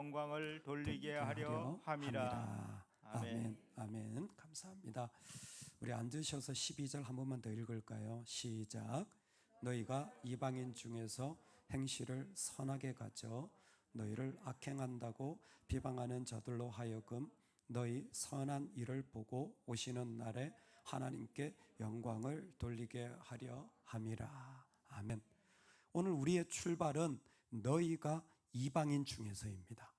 영광을 돌리게 하려 함이라. 아멘. 아멘. 감사합니다. 우리 앉으셔서 12절 한 번만 더 읽을까요? 시작. 너희가 이방인 중에서 행실을 선하게 가져 너희를 악행한다고 비방하는 자들로 하여금 너희 선한 일을 보고 오시는 날에 하나님께 영광을 돌리게 하려 함이라. 아멘. 오늘 우리의 출발은 너희가 이방인 중에서입니다.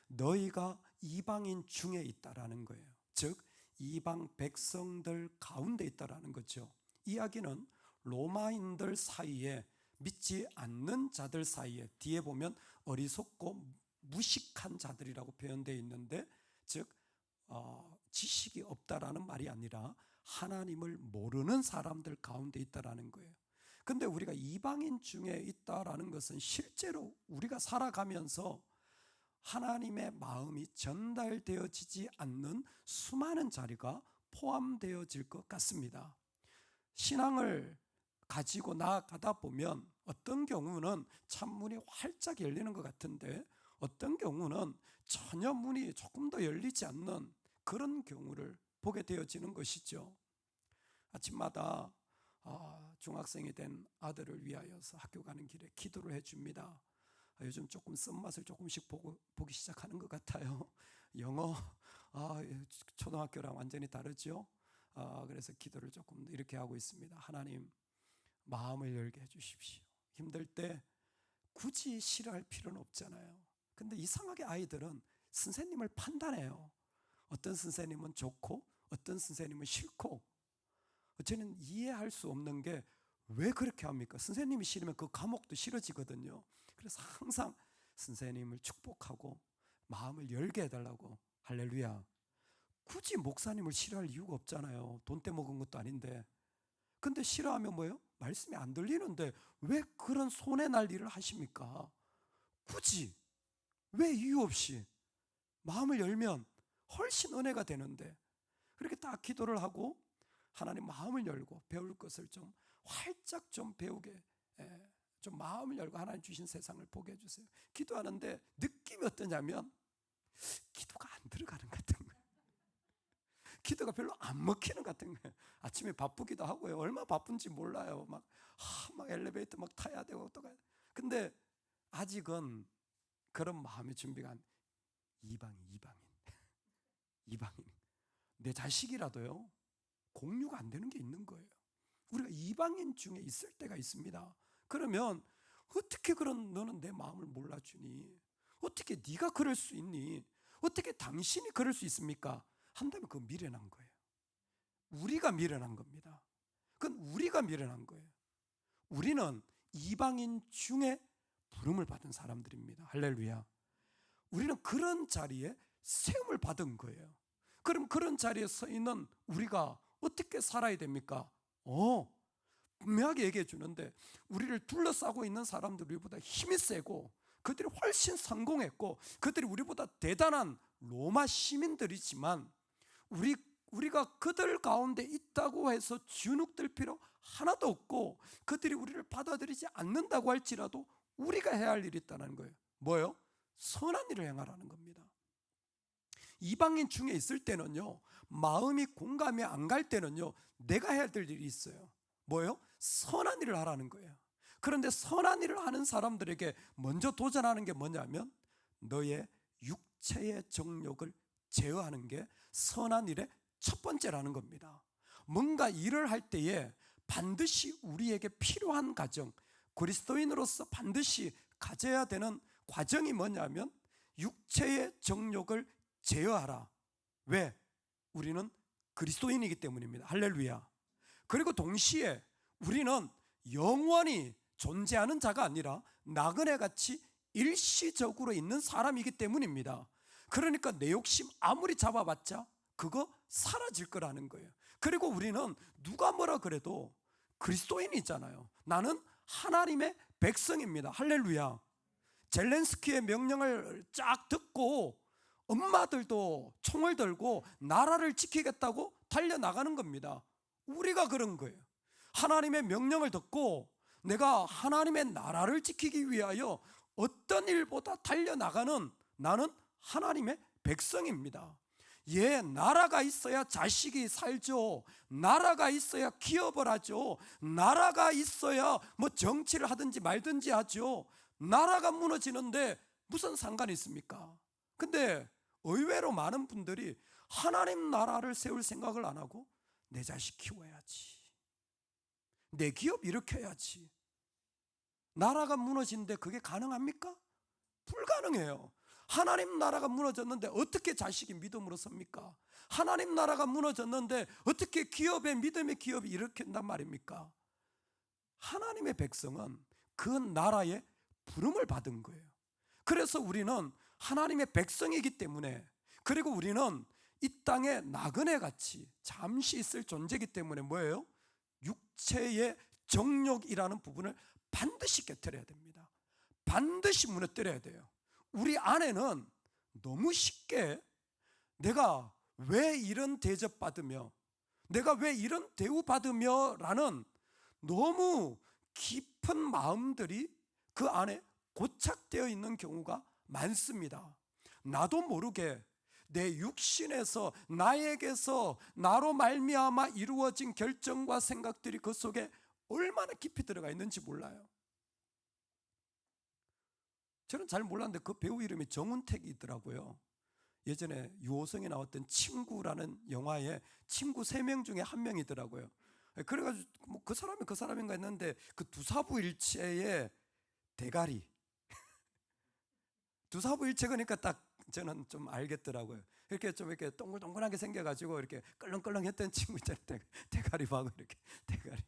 너희가 이방인 중에 있다라는 거예요. 즉 이방 백성들 가운데 있다라는 거죠. 이야기는 로마인들 사이에, 믿지 않는 자들 사이에, 뒤에 보면 어리석고 무식한 자들이라고 표현되어 있는데, 즉 지식이 없다라는 말이 아니라 하나님을 모르는 사람들 가운데 있다라는 거예요. 근데 우리가 이방인 중에 있다라는 것은 실제로 우리가 살아가면서 하나님의 마음이 전달되어지지 않는 수많은 자리가 포함되어질 것 같습니다. 신앙을 가지고 나아가다 보면 어떤 경우는 창문이 활짝 열리는 것 같은데, 어떤 경우는 전혀 문이 조금 더 열리지 않는 그런 경우를 보게 되어지는 것이죠. 아침마다 중학생이 된 아들을 위하여서 학교 가는 길에 기도를 해줍니다. 요즘 조금 쓴맛을 조금씩 보기 시작하는 것 같아요. 영어 초등학교랑 완전히 다르죠. 그래서 기도를 조금 이렇게 하고 있습니다. 하나님, 마음을 열게 해주십시오. 힘들 때 굳이 싫어할 필요는 없잖아요. 근데 이상하게 아이들은 선생님을 판단해요. 어떤 선생님은 좋고 어떤 선생님은 싫고. 저는 이해할 수 없는 게 왜 그렇게 합니까? 선생님이 싫으면 그 과목도 싫어지거든요. 그래서 항상 선생님을 축복하고 마음을 열게 해달라고. 할렐루야. 굳이 목사님을 싫어할 이유가 없잖아요. 돈 떼먹은 것도 아닌데. 근데 싫어하면 뭐예요? 말씀이 안 들리는데 왜 그런 손해 날 일을 하십니까? 굳이 왜 이유 없이 마음을 열면 훨씬 은혜가 되는데, 그렇게 딱 기도를 하고 하나님 마음을 열고 배울 것을 좀 활짝 좀 배우게, 좀 마음을 열고 하나님 주신 세상을 보게 해주세요. 기도하는데 느낌이 어떠냐면 기도가 안 들어가는 것 같은 거예요. 기도가 별로 안 먹히는 것 같은 거예요. 아침에 바쁘기도 하고요. 얼마나 바쁜지 몰라요. 막 엘리베이터 막 타야 되고 또 가야 돼. 근데 아직은 그런 마음의 준비가 안. 이방인 내 자식이라도요 공유가 안 되는 게 있는 거예요. 우리가 이방인 중에 있을 때가 있습니다. 그러면 어떻게 그런 너는 내 마음을 몰라주니? 어떻게 네가 그럴 수 있니? 어떻게 당신이 그럴 수 있습니까? 한다면 그건 미련한 거예요. 우리가 미련한 겁니다. 그건 우리가 미련한 거예요. 우리는 이방인 중에 부름을 받은 사람들입니다. 할렐루야. 우리는 그런 자리에 세움을 받은 거예요. 그럼 그런 자리에 서 있는 우리가 어떻게 살아야 됩니까? 분명하게 얘기해 주는데, 우리를 둘러싸고 있는 사람들이 우리보다 힘이 세고 그들이 훨씬 성공했고 그들이 우리보다 대단한 로마 시민들이지만 우리가 그들 가운데 있다고 해서 주눅들 필요 하나도 없고, 그들이 우리를 받아들이지 않는다고 할지라도 우리가 해야 할 일이 있다는 거예요. 뭐예요? 선한 일을 행하라는 겁니다. 이방인 중에 있을 때는요, 마음이 공감이 안 갈 때는요, 내가 해야 될 일이 있어요. 뭐예요? 선한 일을 하라는 거예요. 그런데 선한 일을 하는 사람들에게 먼저 도전하는 게 뭐냐면 너의 육체의 정욕을 제어하는 게 선한 일의 첫 번째라는 겁니다. 뭔가 일을 할 때에 반드시 우리에게 필요한 과정, 그리스도인으로서 반드시 가져야 되는 과정이 뭐냐면 육체의 정욕을 제어하라. 왜? 우리는 그리스도인이기 때문입니다. 할렐루야. 그리고 동시에 우리는 영원히 존재하는 자가 아니라 나그네같이 일시적으로 있는 사람이기 때문입니다. 그러니까 내 욕심 아무리 잡아봤자 그거 사라질 거라는 거예요. 그리고 우리는 누가 뭐라 그래도 그리스도인이잖아요. 나는 하나님의 백성입니다. 할렐루야. 젤렌스키의 명령을 쫙 듣고 엄마들도 총을 들고 나라를 지키겠다고 달려나가는 겁니다. 우리가 그런 거예요. 하나님의 명령을 듣고 내가 하나님의 나라를 지키기 위하여 어떤 일보다 달려나가는 나는 하나님의 백성입니다. 예, 나라가 있어야 자식이 살죠. 나라가 있어야 기업을 하죠. 나라가 있어야 뭐 정치를 하든지 말든지 하죠. 나라가 무너지는데 무슨 상관이 있습니까? 근데 의외로 많은 분들이 하나님 나라를 세울 생각을 안 하고 내 자식 키워야지, 내 기업 일으켜야지. 나라가 무너지는데 그게 가능합니까? 불가능해요. 하나님 나라가 무너졌는데 어떻게 자식이 믿음으로 섭니까? 하나님 나라가 무너졌는데 어떻게 기업의 믿음의 기업이 일으킨단 말입니까? 하나님의 백성은 그 나라의 부름을 받은 거예요. 그래서 우리는 하나님의 백성이기 때문에, 그리고 우리는 이 땅에 나그네 같이 잠시 있을 존재이기 때문에 뭐예요? 육체의 정욕이라는 부분을 반드시 깨트려야 됩니다. 반드시 무너뜨려야 돼요. 우리 안에는 너무 쉽게 내가 왜 이런 대접받으며, 내가 왜 이런 대우받으며 라는 너무 깊은 마음들이 그 안에 고착되어 있는 경우가 많습니다. 나도 모르게 내 육신에서, 나에게서, 나로 말미암아 이루어진 결정과 생각들이 그 속에 얼마나 깊이 들어가 있는지 몰라요. 저는 잘 몰랐는데 그 배우 이름이 정운택이더라고요. 예전에 유호성에 나왔던 친구라는 영화에 친구 3명 중에 1명이더라고요. 그래가지고 뭐 그 사람이 그 사람인가 했는데 그 두사부일체의 대가리 두사부일체 그러니까 딱 저는 좀 알겠더라고요. 이렇게 좀 이렇게 동글동글하게 생겨가지고 이렇게 끌렁끌렁했던 친구 있잖아요. 대가리하고 이렇게 대가리.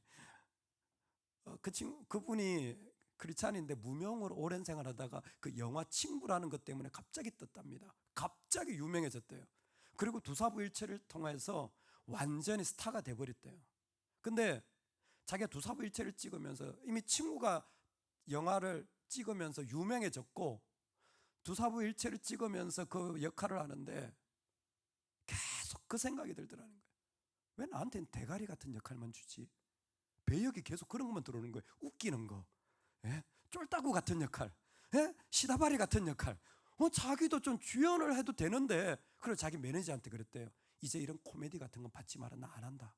그 친구, 그분이 크리스찬인데 무명으로 오랜 생활하다가 그 영화 친구라는 것 때문에 갑자기 떴답니다. 갑자기 유명해졌대요. 그리고 두사부일체를 통해서 완전히 스타가 돼버렸대요. 근데 자기가 두사부일체를 찍으면서 이미 친구가 영화를 찍으면서 유명해졌고 두사부일체를 찍으면서 그 역할을 하는데 계속 그 생각이 들더라는 거예요. 왜 나한테는 대가리 같은 역할만 주지? 배역이 계속 그런 것만 들어오는 거예요. 웃기는 거, 예? 쫄따구 같은 역할, 예? 시다바리 같은 역할. 자기도 좀 주연을 해도 되는데, 그리고 자기 매니저한테 그랬대요. 이제 이런 코미디 같은 건 받지 마라, 나 안 한다.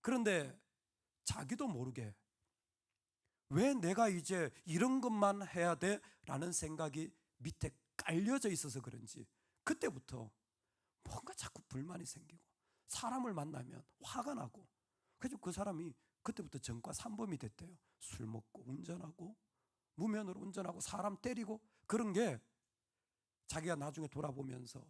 그런데 자기도 모르게 왜 내가 이제 이런 것만 해야 돼? 라는 생각이 밑에 깔려져 있어서 그런지 그때부터 뭔가 자꾸 불만이 생기고 사람을 만나면 화가 나고, 그래서 그 사람이 그때부터 전과 3범이 됐대요. 술 먹고 운전하고 무면으로 운전하고 사람 때리고 그런 게 자기가 나중에 돌아보면서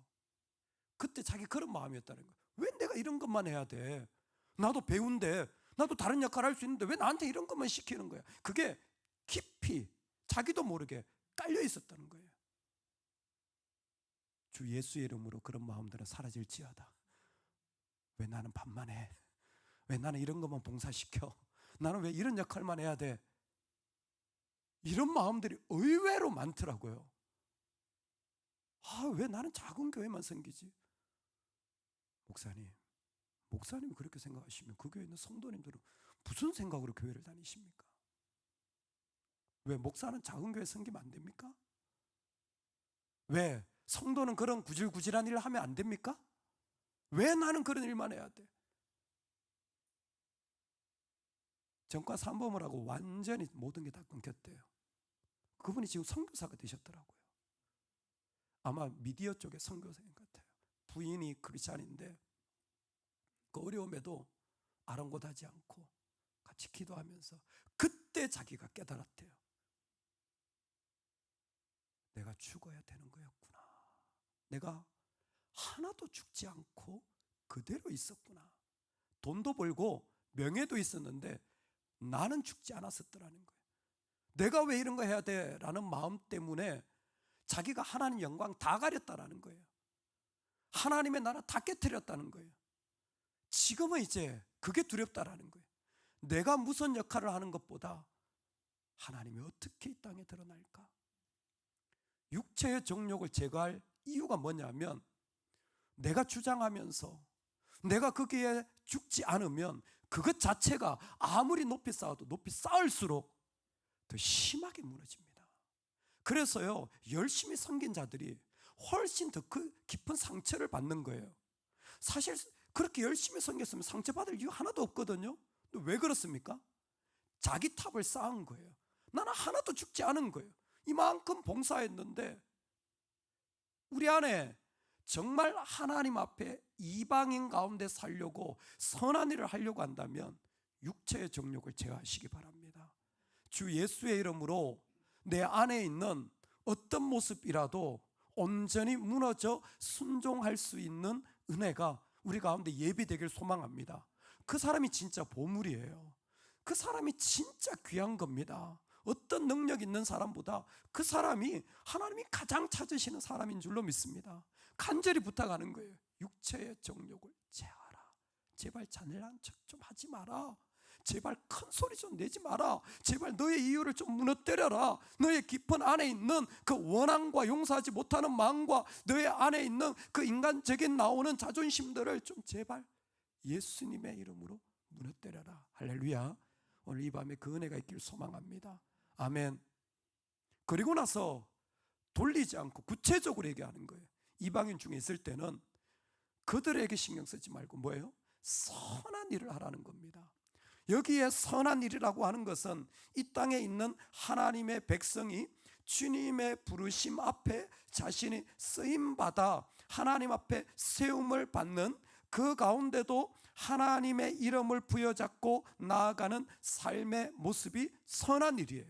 그때 자기 그런 마음이었다는 거예요. 왜 내가 이런 것만 해야 돼? 나도 배우인데, 나도 다른 역할을 할 수 있는데 왜 나한테 이런 것만 시키는 거야? 그게 깊이 자기도 모르게 깔려 있었다는 거예요. 주 예수의 이름으로 그런 마음들은 사라질지어다. 왜 나는 밥만 해? 왜 나는 이런 것만 봉사시켜? 나는 왜 이런 역할만 해야 돼? 이런 마음들이 의외로 많더라고요. 왜 나는 작은 교회만 생기지? 목사님이 그렇게 생각하시면 그 교회 있는 성도님들은 무슨 생각으로 교회를 다니십니까? 왜 목사는 작은 교회 생기면 안 됩니까? 왜 성도는 그런 구질구질한 일을 하면 안 됩니까? 왜 나는 그런 일만 해야 돼? 전과 3범을 하고 완전히 모든 게 다 끊겼대요. 그분이 지금 선교사가 되셨더라고요. 아마 미디어 쪽의 선교사인 것 같아요. 부인이 크리스찬인데 그 어려움에도 아랑곳하지 않고 같이 기도하면서 그때 자기가 깨달았대요. 내가 죽어야 되는 거였구나. 내가 하나도 죽지 않고 그대로 있었구나. 돈도 벌고 명예도 있었는데 나는 죽지 않았었더라는 거예요. 내가 왜 이런 거 해야 돼? 라는 마음 때문에 자기가 하나님 영광 다 가렸다라는 거예요. 하나님의 나라 다 깨트렸다는 거예요. 지금은 이제 그게 두렵다라는 거예요. 내가 무슨 역할을 하는 것보다 하나님이 어떻게 이 땅에 드러날까? 육체의 정욕을 제거할 이유가 뭐냐면 내가 주장하면서 내가 거기에 죽지 않으면 그것 자체가 아무리 높이 쌓아도 높이 쌓을수록 더 심하게 무너집니다. 그래서요, 열심히 섬긴 자들이 훨씬 더 깊은 상처를 받는 거예요. 사실 그렇게 열심히 섬겼으면 상처받을 이유 하나도 없거든요. 왜 그렇습니까? 자기 탑을 쌓은 거예요. 나는 하나도 죽지 않은 거예요. 이만큼 봉사했는데 우리 안에 정말 하나님 앞에 이방인 가운데 살려고 선한 일을 하려고 한다면 육체의 정욕을 제어하시기 바랍니다. 주 예수의 이름으로 내 안에 있는 어떤 모습이라도 온전히 무너져 순종할 수 있는 은혜가 우리 가운데 예비되길 소망합니다. 그 사람이 진짜 보물이에요. 그 사람이 진짜 귀한 겁니다. 어떤 능력 있는 사람보다 그 사람이 하나님이 가장 찾으시는 사람인 줄로 믿습니다. 간절히 부탁하는 거예요. 육체의 정욕을 제하라. 제발 자네란 척 좀 하지 마라. 제발 큰 소리 좀 내지 마라. 제발 너의 이유를 좀 무너뜨려라. 너의 깊은 안에 있는 그 원한과 용서하지 못하는 마음과 너의 안에 있는 그 인간적인 나오는 자존심들을 좀 제발 예수님의 이름으로 무너뜨려라. 할렐루야. 오늘 이 밤에 그 은혜가 있기를 소망합니다. 아멘. 그리고 나서 돌리지 않고 구체적으로 얘기하는 거예요. 이방인 중에 있을 때는 그들에게 신경 쓰지 말고 뭐예요? 선한 일을 하라는 겁니다. 여기에 선한 일이라고 하는 것은 이 땅에 있는 하나님의 백성이 주님의 부르심 앞에 자신이 쓰임받아 하나님 앞에 세움을 받는 그 가운데도 하나님의 이름을 부여잡고 나아가는 삶의 모습이 선한 일이에요.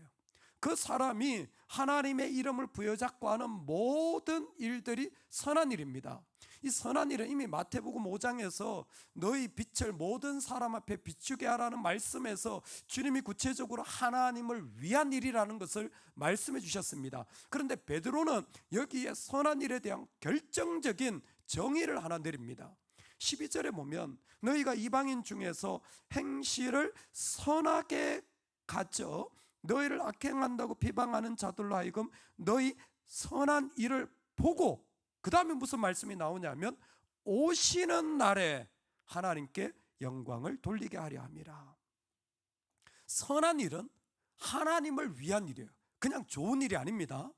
그 사람이 하나님의 이름을 부여잡고 하는 모든 일들이 선한 일입니다. 이 선한 일은 이미 마태복음 5장에서 너희 빛을 모든 사람 앞에 비추게 하라는 말씀에서 주님이 구체적으로 하나님을 위한 일이라는 것을 말씀해 주셨습니다. 그런데 베드로는 여기에 선한 일에 대한 결정적인 정의를 하나 내립니다. 12절에 보면 너희가 이방인 중에서 행실을 선하게 가져 너희를 악행한다고 비방하는 자들로 하여금 너희 선한 일을 보고, 그 다음에 무슨 말씀이 나오냐면 오시는 날에 하나님께 영광을 돌리게 하려 함이라. 선한 일은 하나님을 위한 일이에요. 그냥 좋은 일이 아닙니다.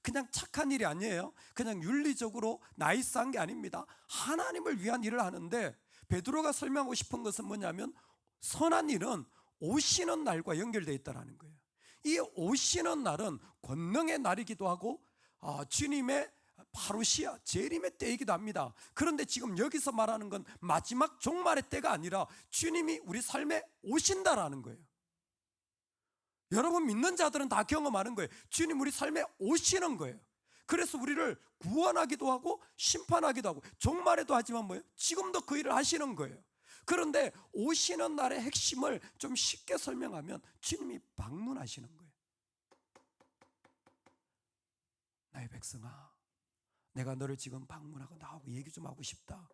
그냥 착한 일이 아니에요. 그냥 윤리적으로 나이스한 게 아닙니다. 하나님을 위한 일을 하는데 베드로가 설명하고 싶은 것은 뭐냐면 선한 일은 오시는 날과 연결되어 있다는 거예요. 이 오시는 날은 권능의 날이기도 하고 주님의 파루시아 재림의 때이기도 합니다. 그런데 지금 여기서 말하는 건 마지막 종말의 때가 아니라 주님이 우리 삶에 오신다라는 거예요. 여러분 믿는 자들은 다 경험하는 거예요. 주님 우리 삶에 오시는 거예요. 그래서 우리를 구원하기도 하고 심판하기도 하고 종말에도 하지만 뭐예요? 지금도 그 일을 하시는 거예요. 그런데 오시는 날의 핵심을 좀 쉽게 설명하면 주님이 방문하시는 거예요. 나의 백성아, 내가 너를 지금 방문하고 나하고 얘기 좀 하고 싶다.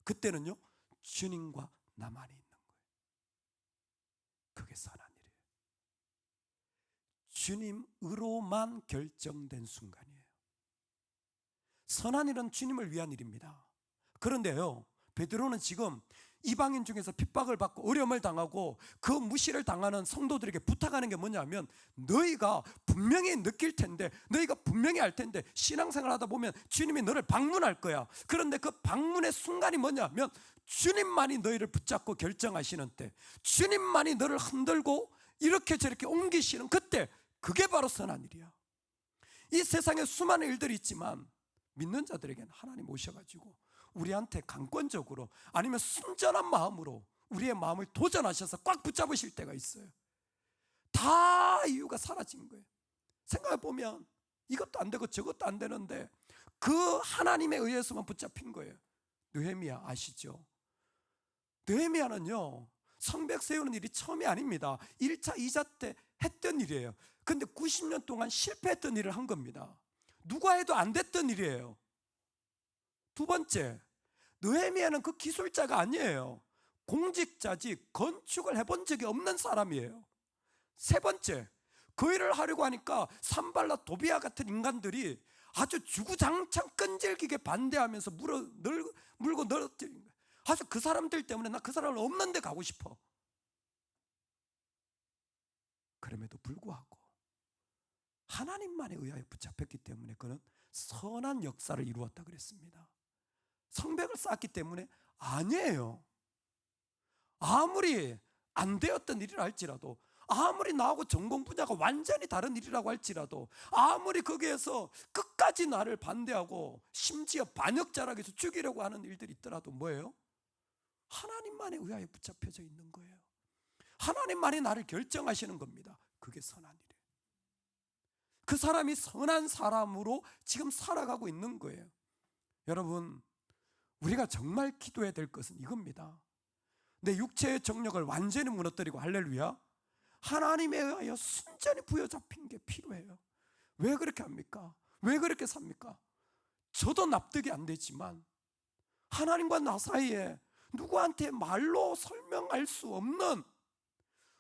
그때는요 주님과 나만이 있는 거예요. 그게 선한 일이에요. 주님으로만 결정된 순간이에요. 선한 일은 주님을 위한 일입니다. 그런데요 베드로는 지금 이방인 중에서 핍박을 받고 어려움을 당하고 그 무시를 당하는 성도들에게 부탁하는 게 뭐냐면 너희가 분명히 느낄 텐데, 너희가 분명히 알 텐데 신앙생활 하다 보면 주님이 너를 방문할 거야. 그런데 그 방문의 순간이 뭐냐면 주님만이 너희를 붙잡고 결정하시는 때, 주님만이 너를 흔들고 이렇게 저렇게 옮기시는 그때, 그게 바로 선한 일이야. 이 세상에 수많은 일들이 있지만 믿는 자들에게는 하나님 오셔가지고 우리한테 강권적으로 아니면 순전한 마음으로 우리의 마음을 도전하셔서 꽉 붙잡으실 때가 있어요. 다 이유가 사라진 거예요. 생각해보면 이것도 안 되고 저것도 안 되는데 그 하나님에 의해서만 붙잡힌 거예요. 느헤미야 아시죠? 느헤미야는요 성벽 세우는 일이 처음이 아닙니다. 1차, 2차 때 했던 일이에요. 근데 90년 동안 실패했던 일을 한 겁니다. 누가 해도 안 됐던 일이에요. 두 번째, 느헤미야는 그 기술자가 아니에요. 공직자지 건축을 해본 적이 없는 사람이에요. 세 번째, 그 일을 하려고 하니까 산발라 도비아 같은 인간들이 아주 주구장창 끈질기게 반대하면서 물고 늘어뜨린 거예요. 아주 그 사람들 때문에 나 그 사람을 없는 데 가고 싶어. 그럼에도 불구하고 하나님만에 의하여 붙잡혔기 때문에 그는 선한 역사를 이루었다 그랬습니다. 성벽을 쌓았기 때문에 아니에요. 아무리 안 되었던 일이라 할지라도, 아무리 나하고 전공 분야가 완전히 다른 일이라고 할지라도, 아무리 거기에서 끝까지 나를 반대하고 심지어 반역자라고 해서 죽이려고 하는 일들이 있더라도 뭐예요? 하나님만에 의하여 붙잡혀져 있는 거예요. 하나님만이 나를 결정하시는 겁니다. 그게 선한 일이에요. 그 사람이 선한 사람으로 지금 살아가고 있는 거예요. 여러분, 우리가 정말 기도해야 될 것은 이겁니다. 내 육체의 정력을 완전히 무너뜨리고, 할렐루야, 하나님에 의하여 순전히 부여잡힌 게 필요해요. 왜 그렇게 합니까? 왜 그렇게 삽니까? 저도 납득이 안 되지만 하나님과 나 사이에 누구한테 말로 설명할 수 없는,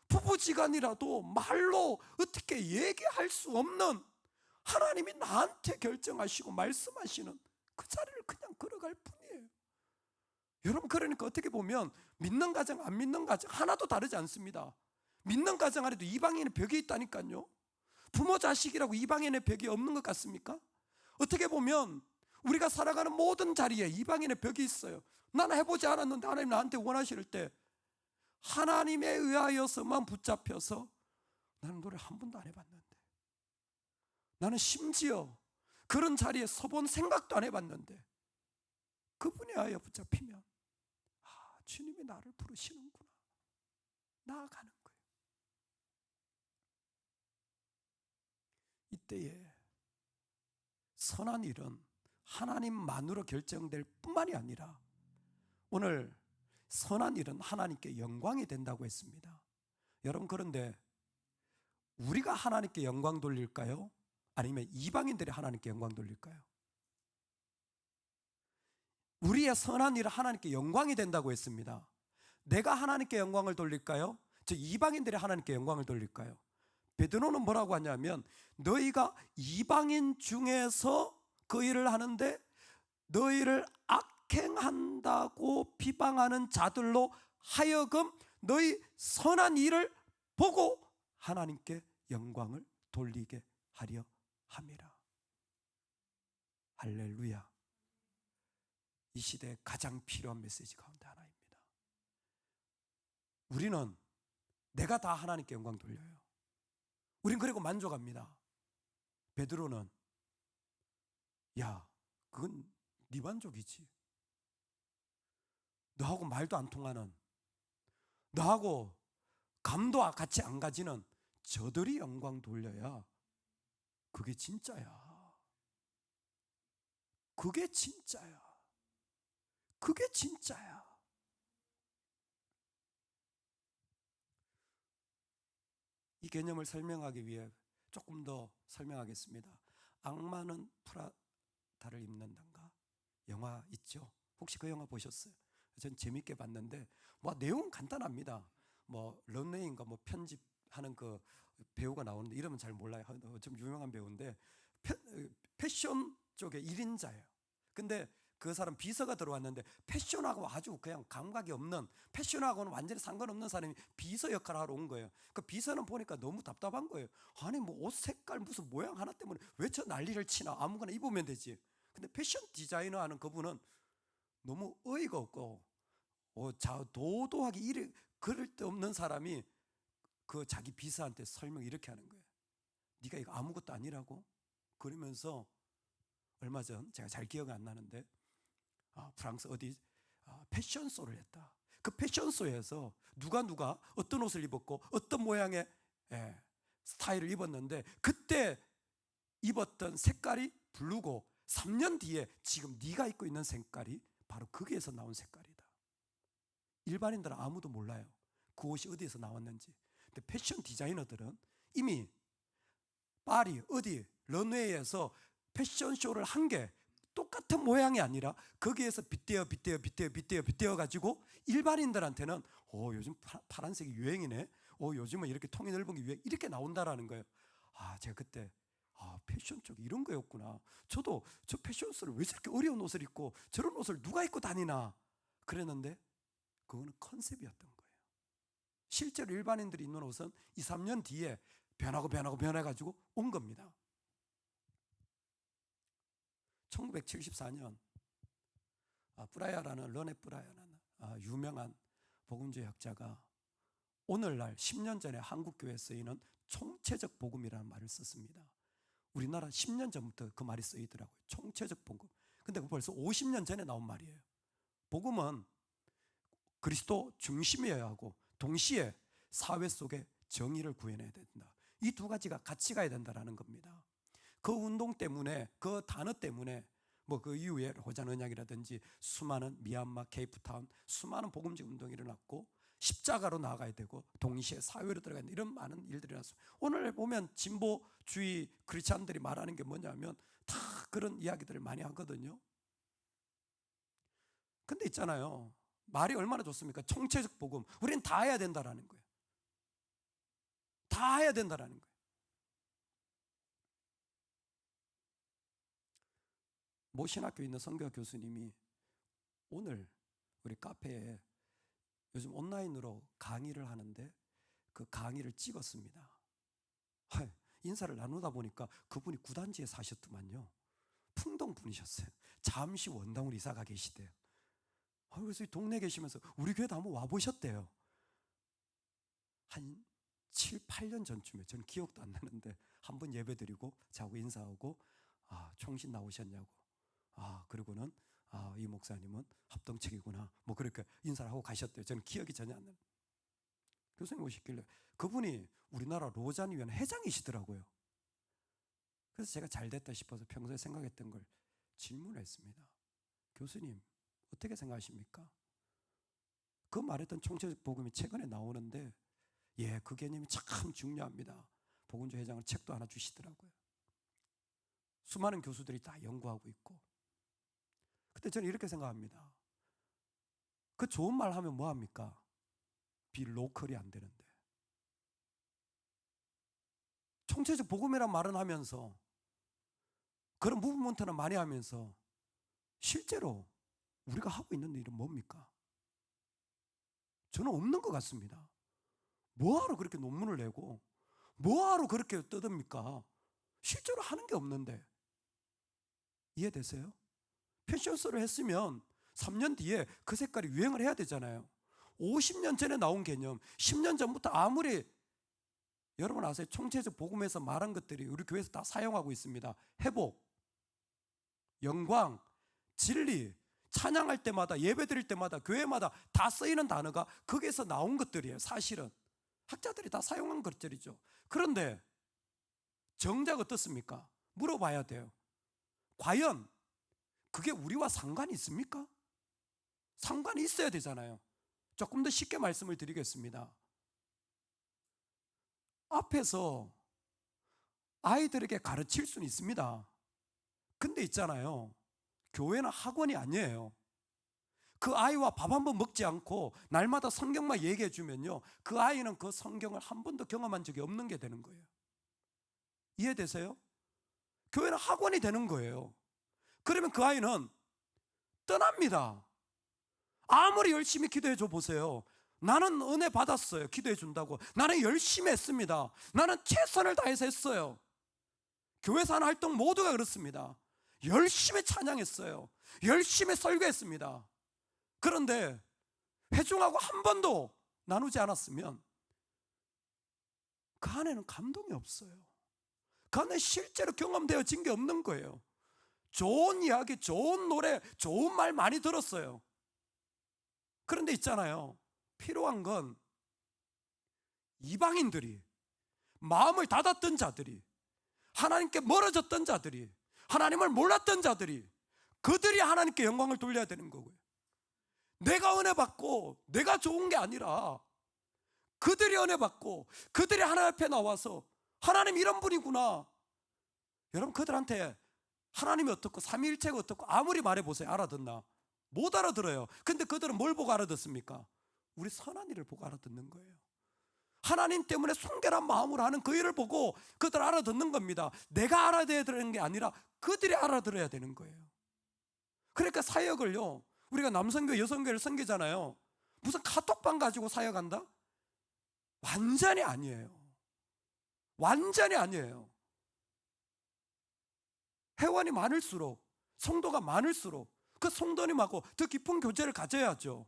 부부지간이라도 말로 어떻게 얘기할 수 없는, 하나님이 나한테 결정하시고 말씀하시는 그 자리를 그냥 걸어갈 뿐이에요. 여러분, 그러니까 어떻게 보면 믿는 가정 안 믿는 가정 하나도 다르지 않습니다. 믿는 가정 안에도 이방인의 벽이 있다니까요. 부모 자식이라고 이방인의 벽이 없는 것 같습니까? 어떻게 보면 우리가 살아가는 모든 자리에 이방인의 벽이 있어요. 나는 해보지 않았는데 하나님 나한테 원하실 때 하나님에 의하여서만 붙잡혀서, 나는 노래 한 번도 안 해봤는데, 나는 심지어 그런 자리에 서본 생각도 안 해봤는데, 그분에 의하여 붙잡히면 주님이 나를 부르시는구나, 나아가는 거예요. 이때에 선한 일은 하나님만으로 결정될 뿐만이 아니라, 오늘 선한 일은 하나님께 영광이 된다고 했습니다. 여러분, 그런데 우리가 하나님께 영광 돌릴까요? 아니면 이방인들이 하나님께 영광 돌릴까요? 우리의 선한 일은 하나님께 영광이 된다고 했습니다. 내가 하나님께 영광을 돌릴까요? 저 이방인들이 하나님께 영광을 돌릴까요? 베드로는 뭐라고 하냐면, 너희가 이방인 중에서 그 일을 하는데 너희를 악행한다고 비방하는 자들로 하여금 너희 선한 일을 보고 하나님께 영광을 돌리게 하려 함이라. 할렐루야. 이 시대에 가장 필요한 메시지 가운데 하나입니다. 우리는 내가 다 하나님께 영광 돌려요. 우린 그리고 만족합니다. 베드로는, 야, 그건 네 만족이지. 너하고 말도 안 통하는, 너하고 감도 같이 안 가지는 저들이 영광 돌려야 그게 진짜야. 그게 진짜야. 그게 진짜야. 이 개념을 설명하기 위해 조금 더 설명하겠습니다. 악마는 프라다를 입는단가? 영화 있죠? 혹시 그 영화 보셨어요? 전 재밌게 봤는데 내용은 간단합니다. 런웨이인가 편집하는 그 배우가 나오는데 이름은 잘 몰라요. 좀 유명한 배우인데 패션 쪽의 1인자예요. 근데 그 사람 비서가 들어왔는데 패션하고 아주 그냥 감각이 없는, 패션하고는 완전히 상관없는 사람이 비서 역할을 하러 온 거예요. 그 비서는 보니까 너무 답답한 거예요. 아니 옷 색깔 무슨 모양 하나 때문에 왜 저 난리를 치나, 아무거나 입으면 되지. 근데 패션 디자이너 하는 그분은 너무 어이가 없고 도도하게 그럴 데 없는 사람이 그 자기 비서한테 설명 이렇게 하는 거예요. 네가 이거 아무것도 아니라고? 그러면서 얼마 전, 제가 잘 기억이 안 나는데 프랑스 어디 패션쇼를 했다. 그 패션쇼에서 누가 어떤 옷을 입었고 어떤 모양의 스타일을 입었는데, 그때 입었던 색깔이 블루고 3년 뒤에 지금 네가 입고 있는 색깔이 바로 거기에서 나온 색깔이다. 일반인들은 아무도 몰라요, 그 옷이 어디에서 나왔는지. 근데 패션 디자이너들은 이미 파리 어디 런웨이에서 패션쇼를 한 게 똑같은 모양이 아니라 거기에서 빗대어 가지고 일반인들한테는 요즘 파란색이 유행이네, 요즘은 이렇게 통이 넓은 게 유행, 이렇게 나온다라는 거예요. 제가 그때 패션 쪽이 이런 거였구나. 저도 저 패션쇼를 왜 저렇게 어려운 옷을 입고 저런 옷을 누가 입고 다니나 그랬는데, 그거는 컨셉이었던 거예요. 실제로 일반인들이 입는 옷은 2, 3년 뒤에 변해가지고 온 겁니다. 1974년 브라야라는 르네 브라야라는 유명한 복음주의 학자가 오늘날 10년 전에 한국교회에 쓰이는 총체적 복음이라는 말을 썼습니다. 우리나라 10년 전부터 그 말이 쓰이더라고요. 총체적 복음. 근데 그 벌써 50년 전에 나온 말이에요. 복음은 그리스도 중심이어야 하고 동시에 사회 속에 정의를 구해내야 된다. 이 두 가지가 같이 가야 된다는 겁니다. 그 운동 때문에, 그 단어 때문에 그 이후에 호잔 언약이라든지 수많은 미얀마, 케이프타운 수많은 복음적 운동이 일어났고 십자가로 나아가야 되고 동시에 사회로 들어가야 된다. 이런 많은 일들이 일어났습니다. 오늘 보면 진보주의 크리스찬들이 말하는 게 뭐냐면 다 그런 이야기들을 많이 하거든요. 근데 있잖아요, 말이 얼마나 좋습니까? 총체적 복음. 우리는 다 해야 된다라는 거예요. 다 해야 된다라는 거예요. 모 신학교에 있는 선교 교수님이 오늘 우리 카페에 요즘 온라인으로 강의를 하는데 그 강의를 찍었습니다. 인사를 나누다 보니까 그분이 구단지에 사셨더만요. 풍동 분이셨어요. 잠시 원당으로 이사가 계시대요. 그래서 동네에 계시면서 우리 교회도 한번 와보셨대요. 한 7, 8년 전쯤에 저는 기억도 안 나는데 한번 예배드리고 저하고 인사하고 총신 나오셨냐고, 그리고는 이 목사님은 합동책이구나 그렇게 인사를 하고 가셨대요. 저는 기억이 전혀 안 나요. 교수님 오셨길래 그분이 우리나라 로잔위원 회장이시더라고요. 그래서 제가 잘됐다 싶어서 평소에 생각했던 걸 질문을 했습니다. 교수님 어떻게 생각하십니까? 그 말했던 총체적 복음이 최근에 나오는데 그 개념이 참 중요합니다. 복음주 회장은 책도 하나 주시더라고요. 수많은 교수들이 다 연구하고 있고. 그때 저는 이렇게 생각합니다. 그 좋은 말 하면 뭐합니까? 비로컬이 안 되는데. 총체적 복음이란 말은 하면서 그런 무브먼트는 많이 하면서 실제로 우리가 하고 있는 일은 뭡니까? 저는 없는 것 같습니다. 뭐하러 그렇게 논문을 내고 뭐하러 그렇게 떠듭니까? 실제로 하는 게 없는데. 이해되세요? 패션쇼를 했으면 3년 뒤에 그 색깔이 유행을 해야 되잖아요. 50년 전에 나온 개념, 10년 전부터 아무리 여러분 아세요? 총체적 복음에서 말한 것들이 우리 교회에서 다 사용하고 있습니다. 회복, 영광, 진리, 찬양할 때마다, 예배 드릴 때마다, 교회마다 다 쓰이는 단어가 거기에서 나온 것들이에요. 사실은 학자들이 다 사용한 것들이죠. 그런데 정작 어떻습니까? 물어봐야 돼요. 과연 그게 우리와 상관이 있습니까? 상관이 있어야 되잖아요. 조금 더 쉽게 말씀을 드리겠습니다. 앞에서 아이들에게 가르칠 수는 있습니다. 근데 있잖아요, 교회는 학원이 아니에요. 그 아이와 밥 한 번 먹지 않고 날마다 성경만 얘기해 주면요, 그 아이는 그 성경을 한 번도 경험한 적이 없는 게 되는 거예요. 이해되세요? 교회는 학원이 되는 거예요. 그러면 그 아이는 떠납니다. 아무리 열심히 기도해 줘 보세요. 나는 은혜 받았어요. 기도해 준다고. 나는 열심히 했습니다. 나는 최선을 다해서 했어요. 교회에서 하는 활동 모두가 그렇습니다. 열심히 찬양했어요. 열심히 설교했습니다. 그런데 회중하고 한 번도 나누지 않았으면 그 안에는 감동이 없어요. 그 안에 실제로 경험되어진 게 없는 거예요. 좋은 이야기, 좋은 노래, 좋은 말 많이 들었어요. 그런데 있잖아요, 필요한 건 이방인들이, 마음을 닫았던 자들이, 하나님께 멀어졌던 자들이, 하나님을 몰랐던 자들이, 그들이 하나님께 영광을 돌려야 되는 거고요. 내가 은혜 받고 내가 좋은 게 아니라 그들이 은혜 받고 그들이 하나님 앞에 나와서 하나님 이런 분이구나. 여러분, 그들한테 하나님이 어떻고 삼위일체가 어떻고 아무리 말해보세요. 알아듣나? 못 알아들어요. 근데 그들은 뭘 보고 알아듣습니까? 우리 선한 일을 보고 알아듣는 거예요. 하나님 때문에 순결한 마음으로 하는 그 일을 보고 그들 알아듣는 겁니다. 내가 알아들어야 되는 게 아니라 그들이 알아들어야 되는 거예요. 그러니까 사역을요, 우리가 남성교, 여성교를 섬기잖아요. 무슨 카톡방 가지고 사역한다? 완전히 아니에요. 완전히 아니에요. 회원이 많을수록, 성도가 많을수록 그 성도님하고 더 깊은 교제를 가져야죠.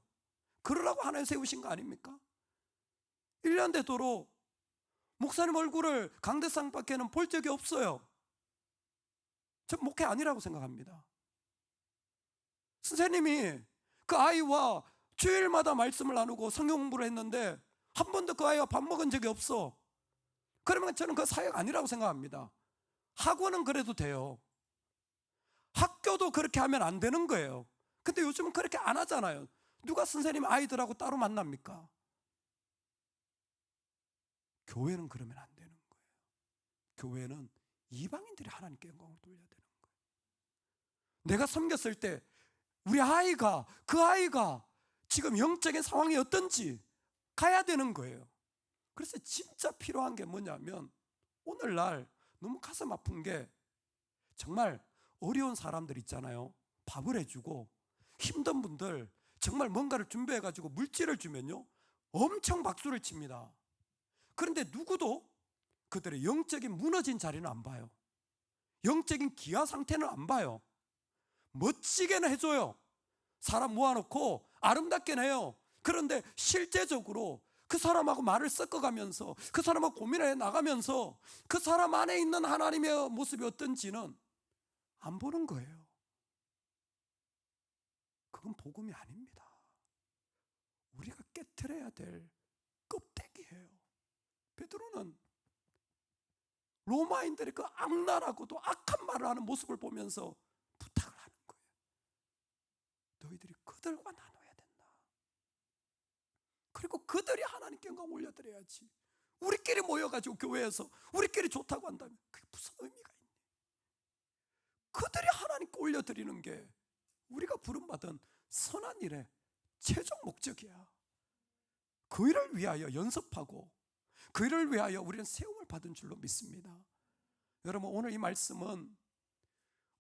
그러라고 하나님 세우신 거 아닙니까? 1년 되도록 목사님 얼굴을 강대상 밖에는 볼 적이 없어요. 저 목회 아니라고 생각합니다. 선생님이 그 아이와 주일마다 말씀을 나누고 성경 공부를 했는데 한 번도 그 아이와 밥 먹은 적이 없어. 그러면 저는 그 사역 아니라고 생각합니다. 학원은 그래도 돼요. 학교도 그렇게 하면 안 되는 거예요. 근데 요즘은 그렇게 안 하잖아요. 누가 선생님 아이들하고 따로 만납니까? 교회는 그러면 안 되는 거예요. 교회는 이방인들이 하나님께 영광을 돌려야 되는 거예요. 내가 섬겼을 때 우리 아이가, 그 아이가 지금 영적인 상황이 어떤지 가야 되는 거예요. 그래서 진짜 필요한 게 뭐냐면, 오늘날 너무 가슴 아픈 게 정말 어려운 사람들 있잖아요. 밥을 해주고 힘든 분들 정말 뭔가를 준비해가지고 물질을 주면요 엄청 박수를 칩니다. 그런데 누구도 그들의 영적인 무너진 자리는 안 봐요. 영적인 기아 상태는 안 봐요. 멋지게는 해줘요. 사람 모아놓고 아름답게 해요. 그런데 실제적으로 그 사람하고 말을 섞어가면서 그 사람하고 고민해 나가면서 그 사람 안에 있는 하나님의 모습이 어떤지는 안 보는 거예요. 그건 복음이 아닙니다. 우리가 깨트려야 될 껍데기예요. 베드로는 로마인들의 그 악랄하고도 악한 말을 하는 모습을 보면서 부탁을 하는 거예요. 너희들이 그들과 나눠야 된다. 그리고 그들이 하나님께 영광 올려드려야지. 우리끼리 모여가지고 교회에서 우리끼리 좋다고 한다면 그게 무슨 의미가 있니? 그들이 하나님께 올려드리는 게 우리가 부름받은 선한 일의 최종 목적이야. 그 일을 위하여 연습하고 그 일을 위하여 우리는 세움을 받은 줄로 믿습니다. 여러분, 오늘 이 말씀은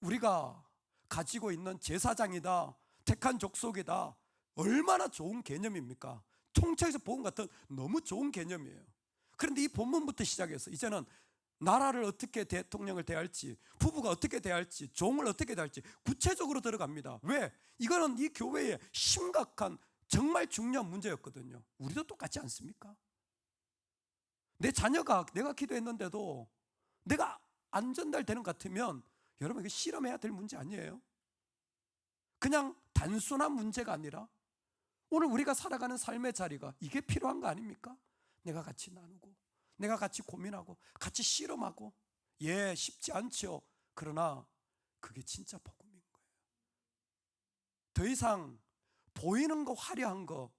우리가 가지고 있는 제사장이다, 택한 족속이다, 얼마나 좋은 개념입니까? 총체에서 복음 같은 너무 좋은 개념이에요. 그런데 이 본문부터 시작해서 이제는 나라를 어떻게 대통령을 대할지, 부부가 어떻게 대할지, 종을 어떻게 대할지 구체적으로 들어갑니다. 왜? 이거는 이 교회의 심각한 정말 중요한 문제였거든요. 우리도 똑같지 않습니까? 내 자녀가 내가 기도했는데도 내가 안 전달되는 것 같으면 여러분 이거 실험해야 될 문제 아니에요? 그냥 단순한 문제가 아니라 오늘 우리가 살아가는 삶의 자리가 이게 필요한 거 아닙니까? 내가 같이 나누고 내가 같이 고민하고 같이 실험하고, 예, 쉽지 않죠. 그러나 그게 진짜 복음인 거예요. 더 이상 보이는 거, 화려한 거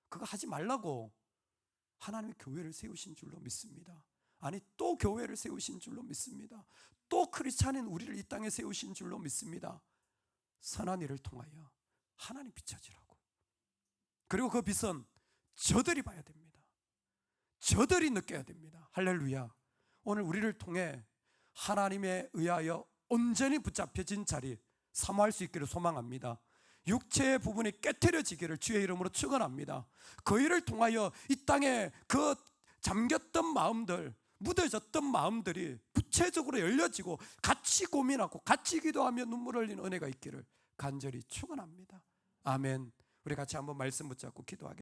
그거 하지 말라고 하나님의 교회를 세우신 줄로 믿습니다. 아니, 또 교회를 세우신 줄로 믿습니다. 또 크리스찬인 우리를 이 땅에 세우신 줄로 믿습니다. 선한 일을 통하여 하나님 비춰지라고. 그리고 그 빛은 저들이 봐야 됩니다. 저들이 느껴야 됩니다. 할렐루야. 오늘 우리를 통해 하나님에 의하여 온전히 붙잡혀진 자리 사모할 수 있기를 소망합니다. 육체의 부분이 깨트려지기를 주의 이름으로 축원합니다. 그 일을 통하여 이 땅에 그 잠겼던 마음들, 묻어졌던 마음들이 구체적으로 열려지고 같이 고민하고 같이 기도하며 눈물 흘리는 은혜가 있기를 간절히 축원합니다. 아멘. 우리 같이 한번 말씀 붙잡고 기도하겠습니다.